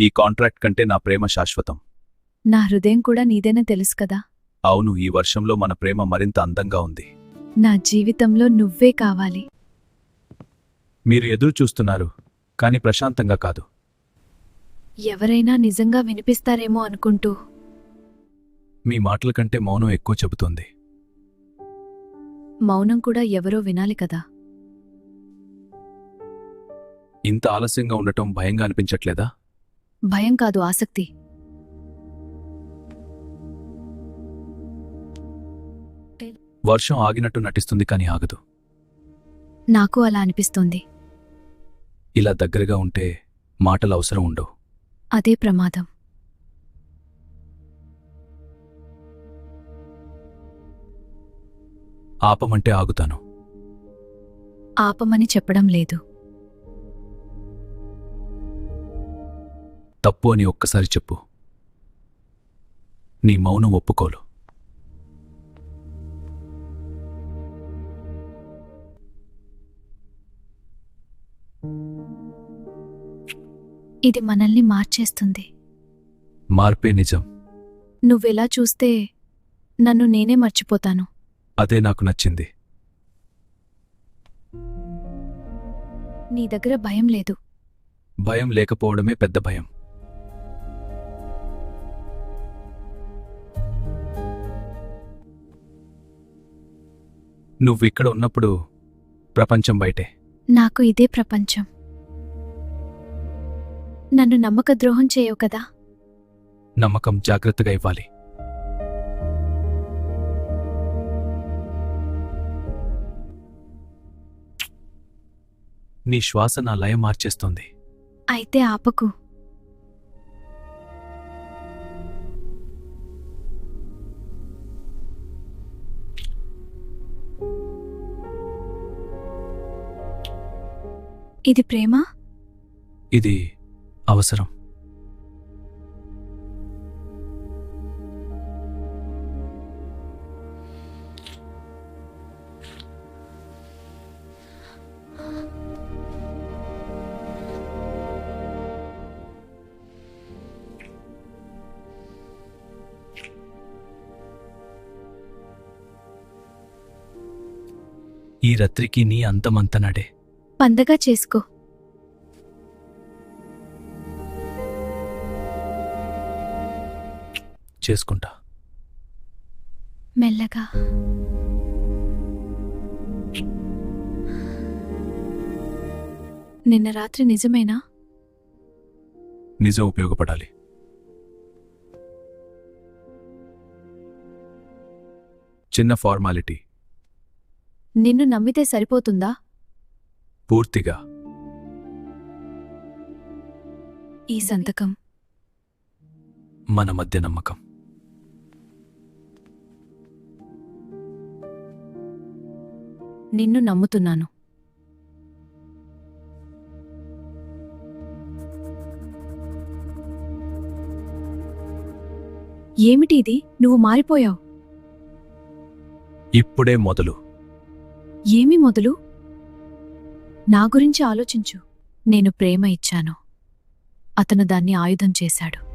ఈ కాంట్రాక్ట్ కంటే నా ప్రేమ శాశ్వతం. నా హృదయం కూడా నీదేనా తెలుసు కదా. అవును, ఈ వర్షంలో మన ప్రేమ మరింత అందంగా ఉంది. నా జీవితంలో నువ్వే కావాలి. మీరు ఎదురు చూస్తున్నారు, కాని ప్రశాంతంగా కాదు. ఎవరైనా నిజంగా వినిపిస్తారేమో అనుకుంటూ. మీ మాటల కంటే మౌనం ఎక్కువ చెబుతోంది. మౌనం కూడా ఎవరో వినాలి కదా. ఇంత ఆలస్యంగా ఉండటం భయంగా అనిపించట్లేదా? భయం కాదు, ఆసక్తి. వర్షం ఆగినట్టు నటిస్తుంది కాని ఆగదు. నాకు అలా అనిపిస్తోంది. ఇలా దగ్గరగా ఉంటే మాటలు అవసరం ఉండవు. అదే ప్రమాదం. ఆపమంటే ఆగుతాను. ఆపమని చెప్పడం లేదు. తప్పు అని ఒక్కసారి చెప్పు. నీ మౌనం ఒప్పుకోలు. ఇది మనల్ని మార్చేస్తుంది. మార్పే నిజం. నువ్వెలా చూస్తే నన్ను నేనే మర్చిపోతాను. అదే నాకు నచ్చింది. నీ దగ్గర భయం లేదు. భయం లేకపోవడమే పెద్ద భయం. నువ్విక్కడ ఉన్నప్పుడు ప్రపంచం బయటే. నాకు ఇదే ప్రపంచం. నన్ను నమ్మక ద్రోహం చేయవు కదా. నమ్మకం జాగ్రత్తగా ఇవ్వాలి. నీ శ్వాస నా లయ మార్చేస్తోంది. అయితే ఆపకు. ఇది ప్రేమ? ఇది అవసరం. ఈ రాత్రికి నీ అంతమంతనాడే. పండగ చేసుకో. చేసుకుంటా. మెల్లగా. నిన్న రాత్రి నిజమేనా? నిజం ఉపయోగపడాలి. చిన్న ఫార్మాలిటీ. నిన్ను నమ్మితే సరిపోతుందా? పూర్తిగా. ఈ సంతకం మన మధ్య నమ్మకం. నిన్ను నమ్ముతున్నాను. ఏమిటి ఇది? నువ్వు మారిపోయావు. ఇప్పుడే మొదలు. ఏమి మొదలు? నా గురించి ఆలోచించు. నేను ప్రేమ ఇచ్చాను. అతను దాన్ని ఆయుధం చేశాడు.